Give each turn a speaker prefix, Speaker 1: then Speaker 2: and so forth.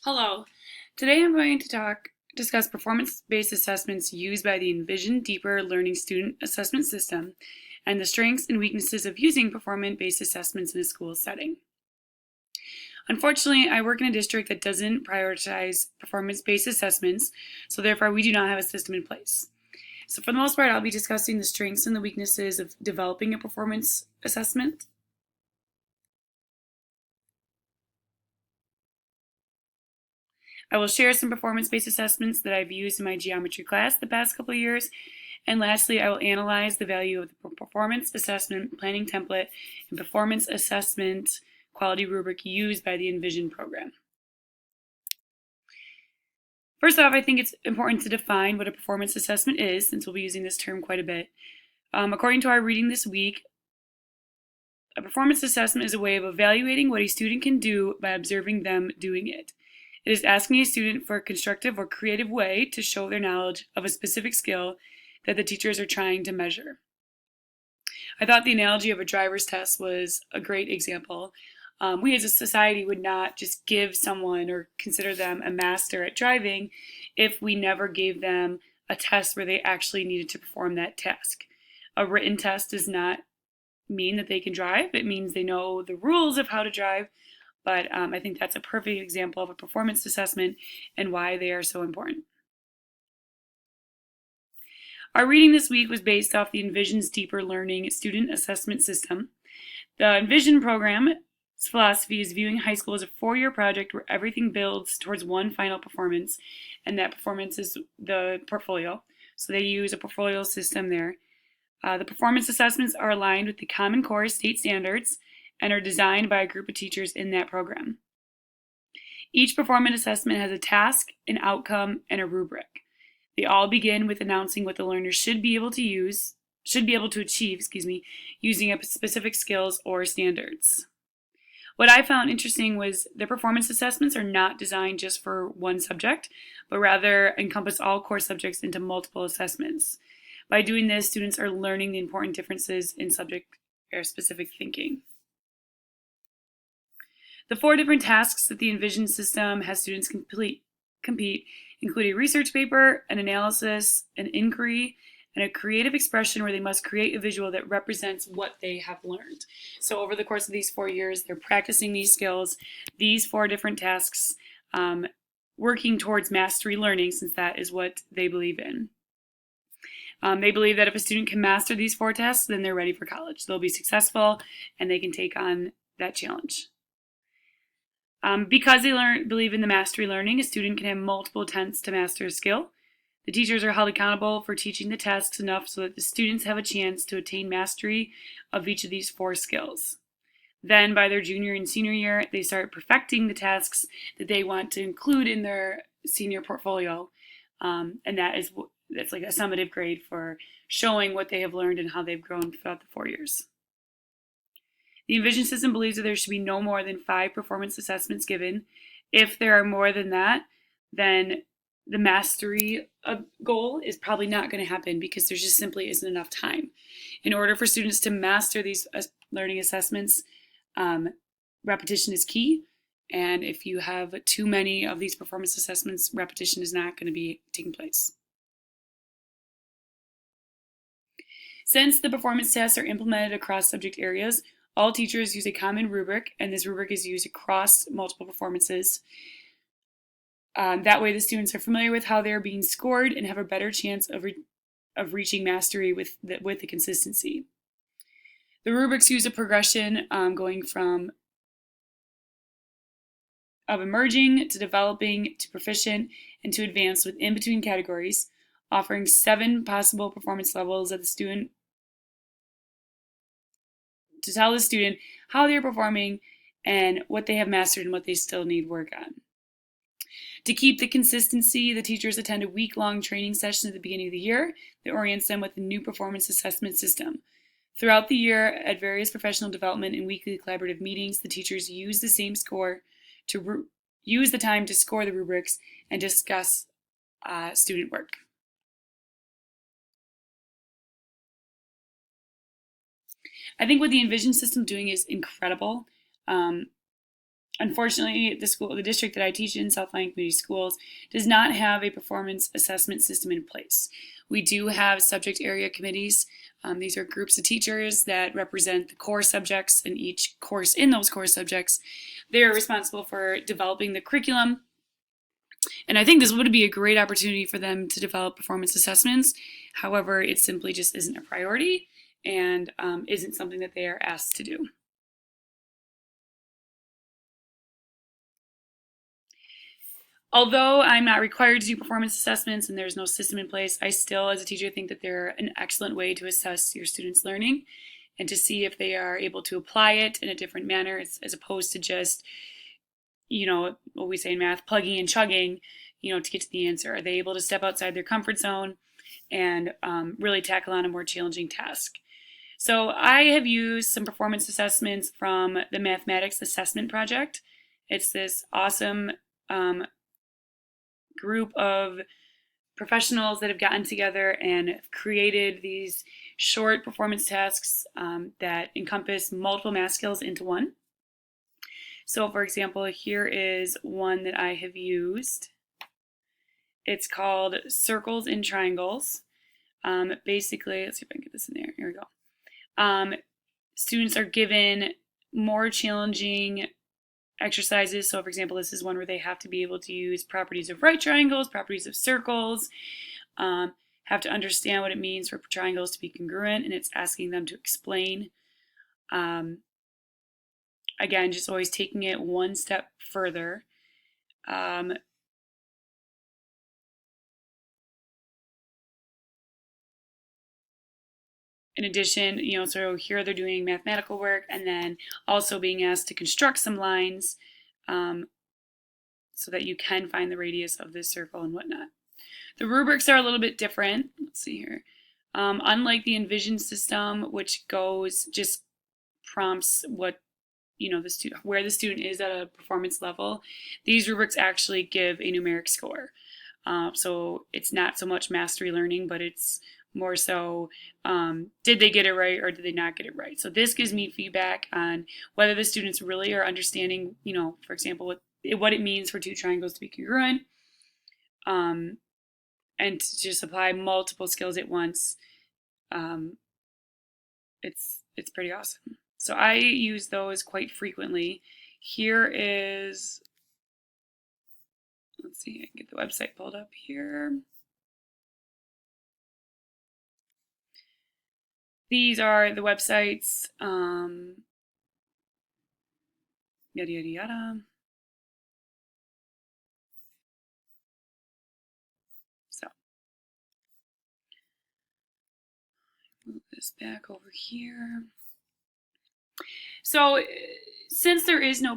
Speaker 1: Hello. Today I'm going to discuss performance-based assessments used by the Envision Deeper Learning Student Assessment System and the strengths and weaknesses of using performance-based assessments in a school setting. Unfortunately, I work in a district that doesn't prioritize performance-based assessments, so therefore we do not have a system in place. So for the most part, I'll be discussing the strengths and the weaknesses of developing a performance assessment. I will share some performance-based assessments that I've used in my geometry class the past couple of years. And lastly, I will analyze the value of the performance assessment planning template and performance assessment quality rubric used by the Envision program. First off, I think it's important to define what a performance assessment is, since we'll be using this term quite a bit. According to our reading this week, a performance assessment is a way of evaluating what a student can do by observing them doing it. It is asking a student for a constructive or creative way to show their knowledge of a specific skill that the teachers are trying to measure. I thought the analogy of a driver's test was a great example. We as a society would not just give someone or consider them a master at driving if we never gave them a test where they actually needed to perform that task. A written test does not mean that they can drive. It means they know the rules of how to drive, but I think that's a perfect example of a performance assessment and why they are so important. Our reading this week was based off the Envision's Deeper Learning Student Assessment System. The Envision program's philosophy is viewing high school as a four-year project where everything builds towards one final performance, and that performance is the portfolio. So they use a portfolio system there. The performance assessments are aligned with the Common Core state standards and are designed by a group of teachers in that program. Each performance assessment has a task, an outcome, and a rubric. They all begin with announcing what the learner should be able to achieve, using a specific skills or standards. What I found interesting was the performance assessments are not designed just for one subject, but rather encompass all core subjects into multiple assessments. By doing this, students are learning the important differences in subject or specific thinking. The four different tasks that the Envision system has students compete include a research paper, an analysis, an inquiry, and a creative expression where they must create a visual that represents what they have learned. So over the course of these 4 years, they're practicing these skills, these four different tasks, working towards mastery learning, since that is what they believe in. They believe that if a student can master these four tasks, then they're ready for college. They'll be successful and they can take on that challenge. Because they believe in the mastery learning, a student can have multiple attempts to master a skill. The teachers are held accountable for teaching the tasks enough so that the students have a chance to attain mastery of each of these four skills. Then by their junior and senior year, they start perfecting the tasks that they want to include in their senior portfolio. And that's like a summative grade for showing what they have learned and how they've grown throughout the 4 years. The Envision system believes that there should be no more than 5 performance assessments given. If there are more than that, then the mastery goal is probably not going to happen because there just simply isn't enough time. In order for students to master these learning assessments, repetition is key. And if you have too many of these performance assessments, repetition is not going to be taking place. Since the performance tests are implemented across subject areas, all teachers use a common rubric, and this rubric is used across multiple performances. That way the students are familiar with how they're being scored and have a better chance of reaching mastery with the consistency. The rubrics use a progression going from of emerging to developing to proficient and to advanced with in-between categories, offering 7 possible performance levels of the student to tell the student how they're performing and what they have mastered and what they still need work on. To keep the consistency, the teachers attend a week-long training session at the beginning of the year that orients them with the new performance assessment system. Throughout the year, at various professional development and weekly collaborative meetings, the teachers use the same score to use the time to score the rubrics and discuss student work. I think what the Envision system is doing is incredible. Unfortunately, the district that I teach in, South Lyon Community Schools, does not have a performance assessment system in place. We do have subject area committees. These are groups of teachers that represent the core subjects in each course in those core subjects. They are responsible for developing the curriculum. And I think this would be a great opportunity for them to develop performance assessments. However, it simply just isn't a priority and isn't something that they are asked to do. Although I'm not required to do performance assessments and there's no system in place, I still, as a teacher, think that they're an excellent way to assess your students' learning and to see if they are able to apply it in a different manner as opposed to just, what we say in math, plugging and chugging, to get to the answer. Are they able to step outside their comfort zone and really tackle on a more challenging task? So I have used some performance assessments from the Mathematics Assessment Project. It's this awesome group of professionals that have gotten together and created these short performance tasks that encompass multiple math skills into one. So for example, here is one that I have used. It's called Circles and Triangles. Basically, let's see if I can get this in there. Here we go. Students are given more challenging exercises. So for example, this is one where they have to be able to use properties of right triangles, properties of circles, have to understand what it means for triangles to be congruent, and it's asking them to explain. Again, just always taking it one step further. In addition, so here they're doing mathematical work and then also being asked to construct some lines so that you can find the radius of this circle and whatnot. The rubrics are a little bit different. Let's see here. Unlike the Envision system, which just prompts what where the student is at a performance level, these rubrics actually give a numeric score. So it's not so much mastery learning, but it's more so did they get it right or did they not get it right. So this gives me feedback on whether the students really are understanding, for example, what it means for two triangles to be congruent, and to just apply multiple skills at once. It's pretty awesome. So I use those quite frequently. Here is, let's see, I can get the website pulled up here. These are the websites, yada, yada, yada. So, move this back over here. So, since there is no